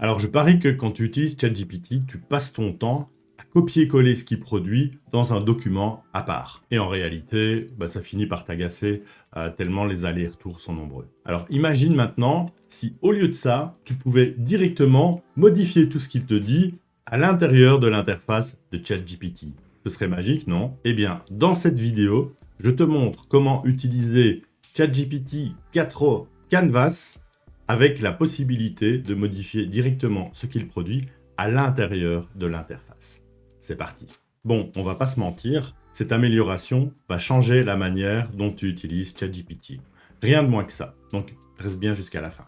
Alors, je parie que quand tu utilises ChatGPT, tu passes ton temps à copier-coller ce qu'il produit dans un document à part. Et en réalité, ça finit par t'agacer tellement les allers-retours sont nombreux. Alors, imagine maintenant si, au lieu de ça, tu pouvais directement modifier tout ce qu'il te dit à l'intérieur de l'interface de ChatGPT. Ce serait magique, non? Eh bien, dans cette vidéo, je te montre comment utiliser ChatGPT 4o Canvas avec la possibilité de modifier directement ce qu'il produit à l'intérieur de l'interface. C'est parti. Bon, on va pas se mentir, cette amélioration va changer la manière dont tu utilises ChatGPT. Rien de moins que ça, donc reste bien jusqu'à la fin.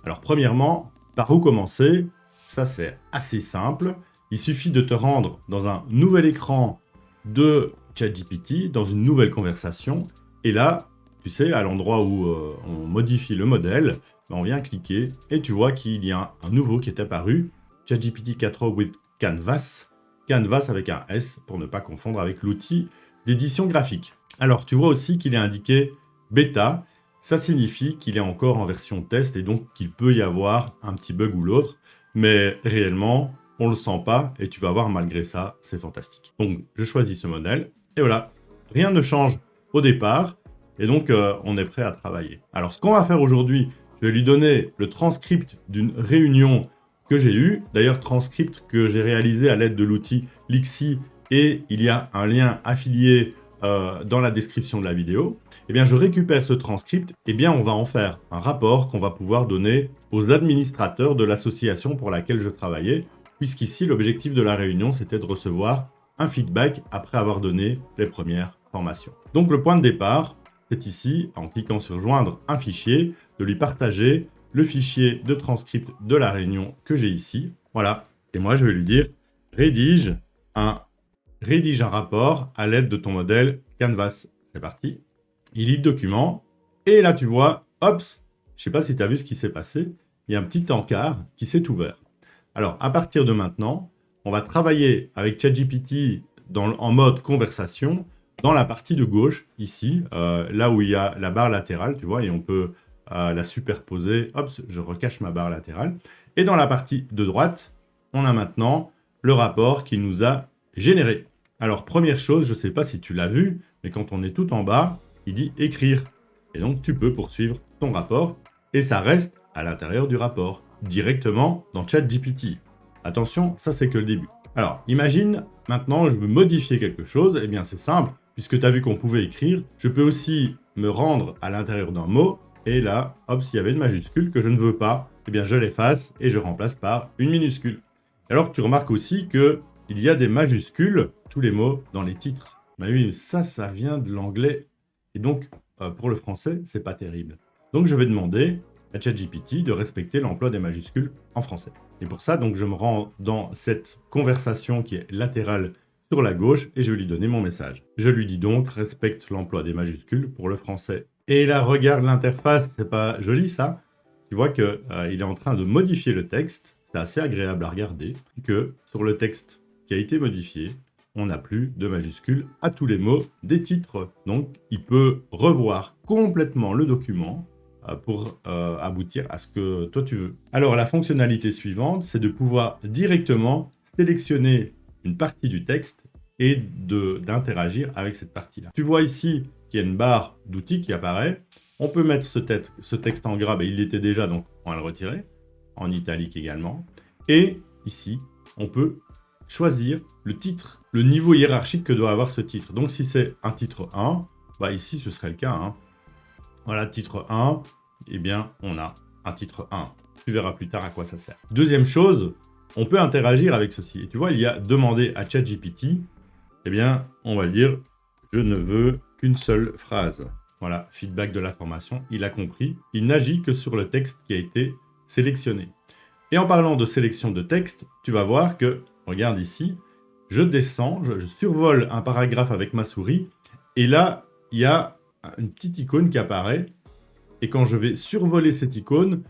Alors premièrement, par où commencer? Ça c'est assez simple. Il suffit de te rendre dans un nouvel écran de ChatGPT, dans une nouvelle conversation, et là, tu sais, à l'endroit où on modifie le modèle, on vient cliquer et tu vois qu'il y a un nouveau qui est apparu, ChatGPT 4o with Canvas, Canvas avec un S pour ne pas confondre avec l'outil d'édition graphique. Alors tu vois aussi qu'il est indiqué bêta, ça signifie qu'il est encore en version test et donc qu'il peut y avoir un petit bug ou l'autre, mais réellement on le sent pas et tu vas voir malgré ça, c'est fantastique. Donc je choisis ce modèle et voilà, rien ne change au départ et donc on est prêt à travailler. Alors ce qu'on va faire aujourd'hui, je vais lui donner le transcript d'une réunion que j'ai eue. D'ailleurs, transcript que j'ai réalisé à l'aide de l'outil Lixi et il y a un lien affilié dans la description de la vidéo. Eh bien, je récupère ce transcript. Eh bien, on va en faire un rapport qu'on va pouvoir donner aux administrateurs de l'association pour laquelle je travaillais, puisqu'ici, l'objectif de la réunion, c'était de recevoir un feedback après avoir donné les premières formations. Donc, le point de départ, c'est ici, en cliquant sur joindre un fichier, de lui partager le fichier de transcript de la réunion que j'ai ici. Voilà. Et moi, je vais lui dire rédige un rapport à l'aide de ton modèle Canvas. C'est parti. Il lit le document. Et là, tu vois, hop, je ne sais pas si tu as vu ce qui s'est passé. Il y a un petit encart qui s'est ouvert. Alors, à partir de maintenant, on va travailler avec ChatGPT en mode conversation dans la partie de gauche, ici, là où il y a la barre latérale, tu vois, et on peut la superposer. Hop, je recache ma barre latérale. Et dans la partie de droite, on a maintenant le rapport qu'il nous a généré. Alors, première chose, je ne sais pas si tu l'as vu, mais quand on est tout en bas, il dit écrire. Et donc, tu peux poursuivre ton rapport et ça reste à l'intérieur du rapport, directement dans ChatGPT. Attention, ça c'est que le début. Alors, imagine, maintenant, je veux modifier quelque chose. Eh bien, c'est simple, puisque tu as vu qu'on pouvait écrire. Je peux aussi me rendre à l'intérieur d'un mot. Et là, hop, s'il y avait une majuscule que je ne veux pas, eh bien, je l'efface et je remplace par une minuscule. Alors, tu remarques aussi qu'il y a des majuscules, tous les mots, dans les titres. Mais oui, ça vient de l'anglais. Et donc, pour le français, c'est pas terrible. Donc, je vais demander à ChatGPT de respecter l'emploi des majuscules en français. Et pour ça, donc, je me rends dans cette conversation qui est latérale sur la gauche et je vais lui donner mon message. Je lui dis donc respecte l'emploi des majuscules pour le français. Et là, regarde l'interface, c'est pas joli ça. Tu vois qu'il est en train de modifier le texte. C'est assez agréable à regarder. Que sur le texte qui a été modifié, on n'a plus de majuscules à tous les mots des titres. Donc, il peut revoir complètement le document pour aboutir à ce que toi tu veux. Alors, la fonctionnalité suivante, c'est de pouvoir directement sélectionner une partie du texte et d'interagir avec cette partie-là. Tu vois ici qu'il y a une barre d'outils qui apparaît. On peut mettre ce texte en gras, il l'était déjà, donc on va le retirer, en italique également. Et ici, on peut choisir le titre, le niveau hiérarchique que doit avoir ce titre. Donc si c'est un titre 1, ici ce serait le cas. Hein. Voilà, titre 1, eh bien on a un titre 1. Tu verras plus tard à quoi ça sert. Deuxième chose, on peut interagir avec ceci. Et tu vois, il y a demander à ChatGPT, eh bien on va le dire, je ne veux qu'une seule phrase. Voilà, feedback de la formation, il a compris. Il n'agit que sur le texte qui a été sélectionné. Et en parlant de sélection de texte, tu vas voir que, regarde ici, je descends, je survole un paragraphe avec ma souris, et là, il y a une petite icône qui apparaît, et quand je vais survoler cette icône,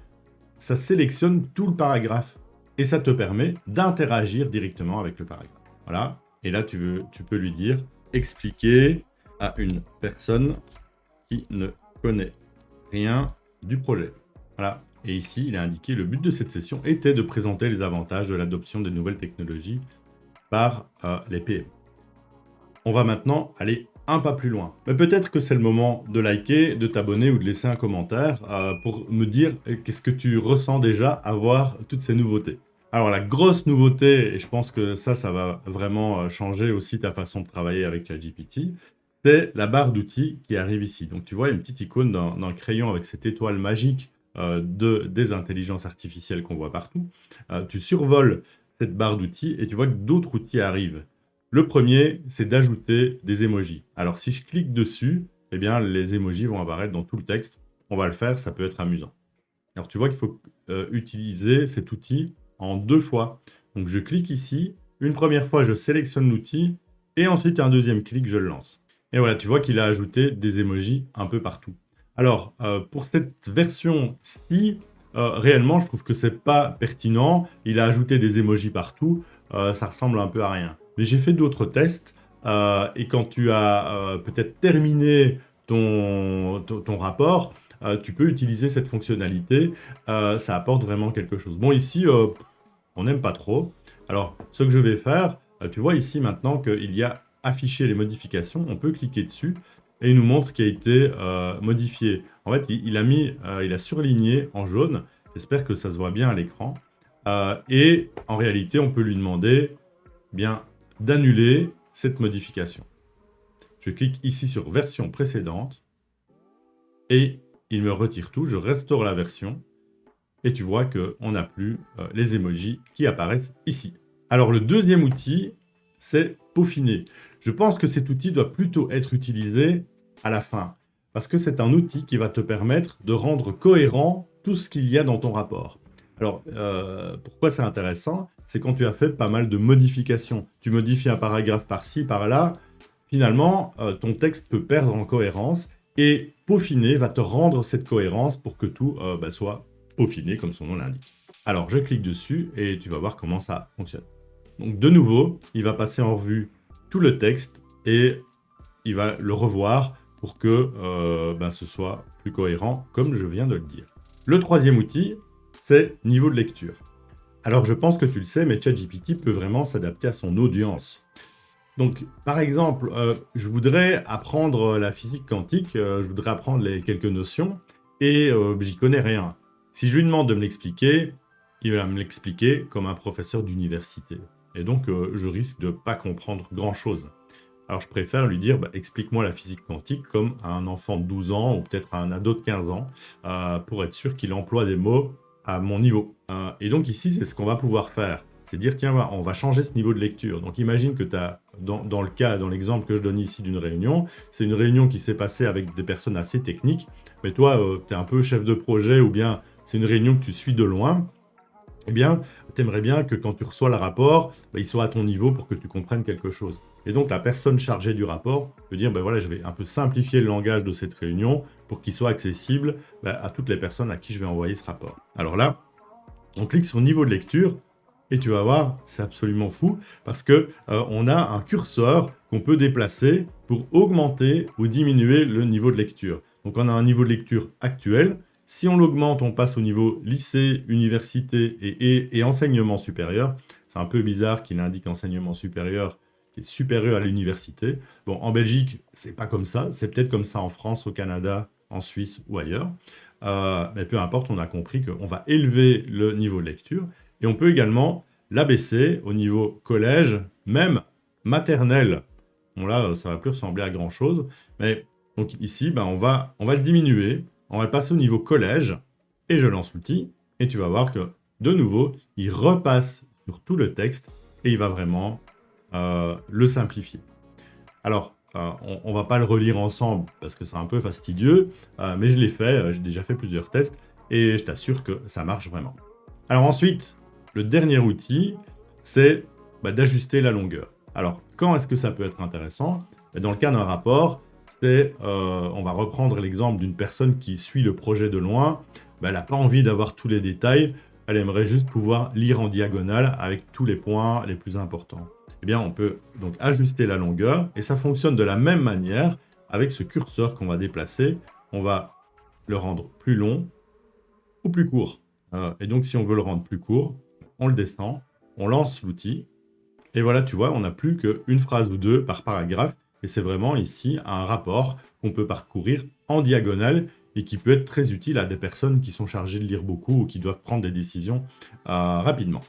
ça sélectionne tout le paragraphe, et ça te permet d'interagir directement avec le paragraphe. Voilà, et là, tu peux lui dire « Expliquer à une personne qui ne connaît rien du projet ». Voilà. Et ici, il est indiqué, le but de cette session était de présenter les avantages de l'adoption des nouvelles technologies par les PME. On va maintenant aller un pas plus loin. Mais peut-être que c'est le moment de liker, de t'abonner ou de laisser un commentaire pour me dire qu'est-ce que tu ressens déjà à voir toutes ces nouveautés. Alors la grosse nouveauté, et je pense que ça va vraiment changer aussi ta façon de travailler avec ChatGPT, c'est la barre d'outils qui arrive ici. Donc tu vois, il y a une petite icône d'un crayon avec cette étoile magique des intelligences artificielles qu'on voit partout. Tu survoles cette barre d'outils et tu vois que d'autres outils arrivent. Le premier, c'est d'ajouter des emojis. Alors si je clique dessus, eh bien les emojis vont apparaître dans tout le texte. On va le faire, ça peut être amusant. Alors tu vois qu'il faut utiliser cet outil en 2 fois. Donc je clique ici, une première fois je sélectionne l'outil, et ensuite un deuxième clic, je le lance. Et voilà, tu vois qu'il a ajouté des emojis un peu partout. Alors pour cette version-ci, réellement je trouve que c'est pas pertinent. Il a ajouté des emojis partout, ça ressemble un peu à rien. Mais j'ai fait d'autres tests, et quand tu as peut-être terminé ton rapport, tu peux utiliser cette fonctionnalité, ça apporte vraiment quelque chose. Bon, ici, on n'aime pas trop. Alors, ce que je vais faire, tu vois ici maintenant qu'il y a affiché les modifications, on peut cliquer dessus et il nous montre ce qui a été modifié. En fait, il a surligné en jaune, j'espère que ça se voit bien à l'écran, et en réalité, on peut lui demander bien d'annuler cette modification. Je clique ici sur version précédente et il me retire tout, je restaure la version et tu vois qu'on n'a plus les emojis qui apparaissent ici. Alors le deuxième outil, c'est peaufiner. Je pense que cet outil doit plutôt être utilisé à la fin parce que c'est un outil qui va te permettre de rendre cohérent tout ce qu'il y a dans ton rapport. Alors, pourquoi c'est intéressant? C'est quand tu as fait pas mal de modifications. Tu modifies un paragraphe par-ci, par-là. Finalement, ton texte peut perdre en cohérence et peaufiner va te rendre cette cohérence pour que tout soit peaufiné comme son nom l'indique. Alors, je clique dessus et tu vas voir comment ça fonctionne. Donc, de nouveau, il va passer en revue tout le texte et il va le revoir pour que ce soit plus cohérent, comme je viens de le dire. Le troisième outil, c'est niveau de lecture. Alors, je pense que tu le sais, mais ChatGPT peut vraiment s'adapter à son audience. Donc, par exemple, je voudrais apprendre la physique quantique, je voudrais apprendre quelques notions, et j'y connais rien. Si je lui demande de me l'expliquer, il va me l'expliquer comme un professeur d'université. Et donc, je risque de ne pas comprendre grand-chose. Alors, je préfère lui dire, explique-moi la physique quantique comme à un enfant de 12 ans ou peut-être à un ado de 15 ans, pour être sûr qu'il emploie des mots à mon niveau. Et donc ici, c'est ce qu'on va pouvoir faire. C'est dire, tiens, on va changer ce niveau de lecture. Donc imagine que tu as, dans l'exemple que je donne ici d'une réunion, c'est une réunion qui s'est passée avec des personnes assez techniques, mais toi, tu es un peu chef de projet ou bien c'est une réunion que tu suis de loin. Eh bien, tu aimerais bien que quand tu reçois le rapport, il soit à ton niveau pour que tu comprennes quelque chose. Et donc, la personne chargée du rapport peut dire, voilà, je vais un peu simplifier le langage de cette réunion pour qu'il soit accessible à toutes les personnes à qui je vais envoyer ce rapport. Alors là, on clique sur niveau de lecture et tu vas voir, c'est absolument fou parce que on a un curseur qu'on peut déplacer pour augmenter ou diminuer le niveau de lecture. Donc, on a un niveau de lecture actuel. Si on l'augmente, on passe au niveau lycée, université et enseignement supérieur. C'est un peu bizarre qu'il indique enseignement supérieur qui est supérieur à l'université. Bon, en Belgique, c'est pas comme ça. C'est peut-être comme ça en France, au Canada, en Suisse ou ailleurs. Mais peu importe, on a compris qu'on va élever le niveau de lecture. Et on peut également l'abaisser au niveau collège, même maternelle. Bon là, ça va plus ressembler à grand-chose. Mais donc ici, on va le diminuer. On va le passer au niveau collège et je lance l'outil et tu vas voir que de nouveau, il repasse sur tout le texte et il va vraiment le simplifier. Alors, on va pas le relire ensemble parce que c'est un peu fastidieux, mais je l'ai fait, j'ai déjà fait plusieurs tests et je t'assure que ça marche vraiment. Alors ensuite, le dernier outil, c'est d'ajuster la longueur. Alors, quand est-ce que ça peut être intéressant? Dans le cas d'un rapport, on va reprendre l'exemple d'une personne qui suit le projet de loin, elle n'a pas envie d'avoir tous les détails, elle aimerait juste pouvoir lire en diagonale avec tous les points les plus importants. Eh bien, on peut donc ajuster la longueur, et ça fonctionne de la même manière avec ce curseur qu'on va déplacer. On va le rendre plus long ou plus court. Et donc, si on veut le rendre plus court, on le descend, on lance l'outil. Et voilà, tu vois, on n'a plus qu'une phrase ou deux par paragraphe. Et c'est vraiment ici un rapport qu'on peut parcourir en diagonale et qui peut être très utile à des personnes qui sont chargées de lire beaucoup ou qui doivent prendre des décisions rapidement.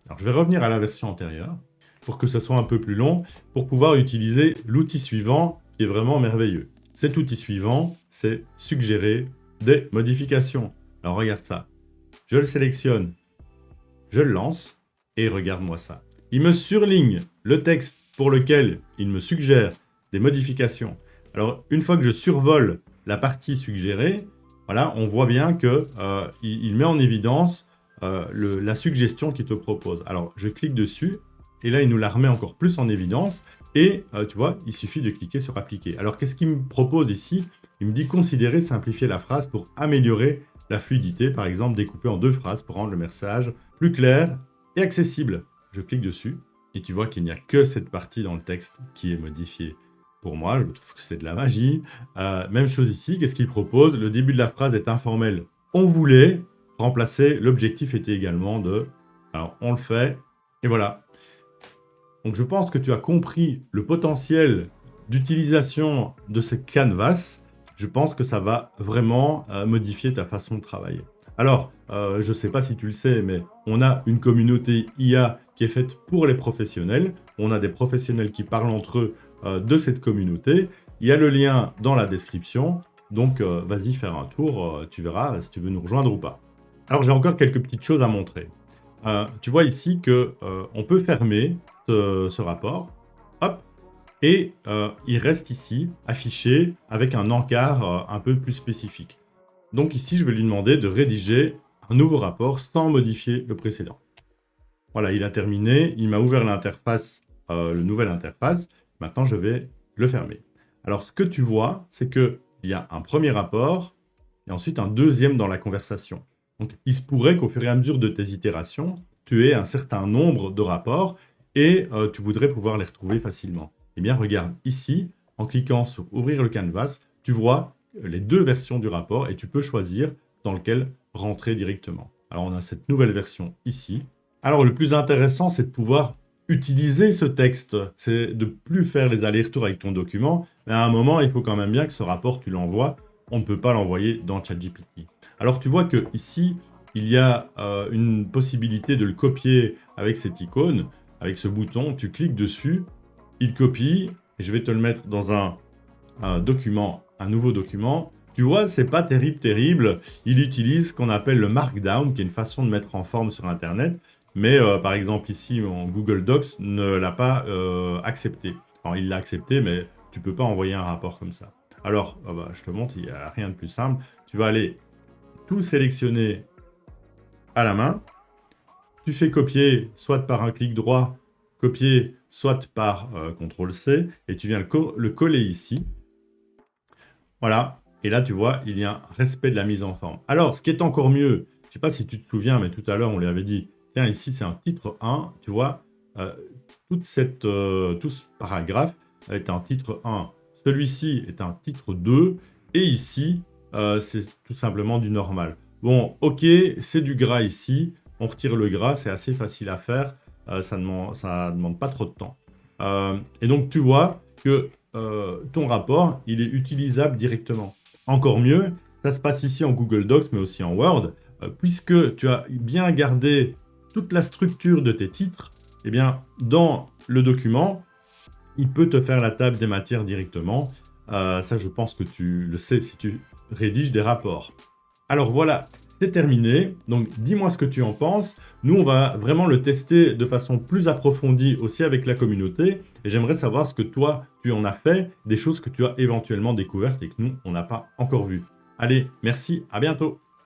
Alors, je vais revenir à la version antérieure pour que ça soit un peu plus long, pour pouvoir utiliser l'outil suivant qui est vraiment merveilleux. Cet outil suivant, c'est suggérer des modifications. Alors, regarde ça. Je le sélectionne, je le lance et regarde-moi ça. Il me surligne le texte pour lequel il me suggère des modifications. Alors, une fois que je survole la partie suggérée, voilà, on voit bien que il met en évidence la suggestion qu'il te propose. Alors, je clique dessus, et là, il nous la remet encore plus en évidence, et tu vois, il suffit de cliquer sur appliquer. Alors, qu'est-ce qu'il me propose ici? Il me dit considérer simplifier la phrase pour améliorer la fluidité, par exemple, découper en 2 phrases pour rendre le message plus clair et accessible. Je clique dessus, et tu vois qu'il n'y a que cette partie dans le texte qui est modifiée. Pour moi, je trouve que c'est de la magie. Même chose ici, qu'est-ce qu'il propose? Le début de la phrase est informel. On voulait remplacer, l'objectif était également de... Alors, on le fait, et voilà. Donc, je pense que tu as compris le potentiel d'utilisation de ce canvas. Je pense que ça va vraiment modifier ta façon de travailler. Alors, je ne sais pas si tu le sais, mais on a une communauté IA qui est faite pour les professionnels. On a des professionnels qui parlent entre eux de cette communauté. Il y a le lien dans la description. Donc, vas-y faire un tour. Tu verras si tu veux nous rejoindre ou pas. Alors, j'ai encore quelques petites choses à montrer. Tu vois ici qu'on peut fermer ce rapport. Hop. Et il reste ici affiché avec un encart un peu plus spécifique. Donc ici, je vais lui demander de rédiger un nouveau rapport sans modifier le précédent. Voilà, il a terminé, il m'a ouvert l'interface, le nouvel interface. Maintenant, je vais le fermer. Alors, ce que tu vois, c'est qu'il y a un premier rapport et ensuite un deuxième dans la conversation. Donc, il se pourrait qu'au fur et à mesure de tes itérations, tu aies un certain nombre de rapports et tu voudrais pouvoir les retrouver facilement. Eh bien, regarde ici, en cliquant sur Ouvrir le canvas, tu vois les 2 versions du rapport et tu peux choisir dans lequel rentrer directement. Alors, on a cette nouvelle version ici. Alors, le plus intéressant, c'est de pouvoir utiliser ce texte. C'est de plus faire les allers-retours avec ton document. Mais à un moment, il faut quand même bien que ce rapport, tu l'envoies. On ne peut pas l'envoyer dans ChatGPT. Alors, tu vois que ici, il y a une possibilité de le copier avec cette icône, avec ce bouton. Tu cliques dessus, il copie, et je vais te le mettre dans un document, un nouveau document. Tu vois, c'est pas terrible. Il utilise ce qu'on appelle le Markdown, qui est une façon de mettre en forme sur Internet. Mais par exemple ici, en Google Docs ne l'a pas accepté. Enfin, il l'a accepté, mais tu peux pas envoyer un rapport comme ça. Alors, je te montre, il n'y a rien de plus simple. Tu vas aller tout sélectionner à la main. Tu fais copier, soit par un clic droit, copier, soit par CTRL-C, et tu viens le coller ici. Voilà, et là, tu vois, il y a un respect de la mise en forme. Alors, ce qui est encore mieux, je ne sais pas si tu te souviens, mais tout à l'heure, on lui avait dit, tiens, ici, c'est un titre 1, tu vois, tout ce paragraphe est un titre 1. Celui-ci est un titre 2, et ici, c'est tout simplement du normal. Bon, ok, c'est du gras ici, on retire le gras, c'est assez facile à faire, ça ne demande pas trop de temps. Et donc, tu vois que ton rapport, il est utilisable directement. Encore mieux, ça se passe ici en Google Docs, mais aussi en Word, puisque tu as bien gardé toute la structure de tes titres, eh bien, dans le document, il peut te faire la table des matières directement. Ça, je pense que tu le sais si tu rédiges des rapports. Alors voilà, c'est terminé. Donc, dis-moi ce que tu en penses. Nous, on va vraiment le tester de façon plus approfondie aussi avec la communauté. Et j'aimerais savoir ce que toi, tu en as fait, des choses que tu as éventuellement découvertes et que nous, on n'a pas encore vues. Allez, merci, à bientôt.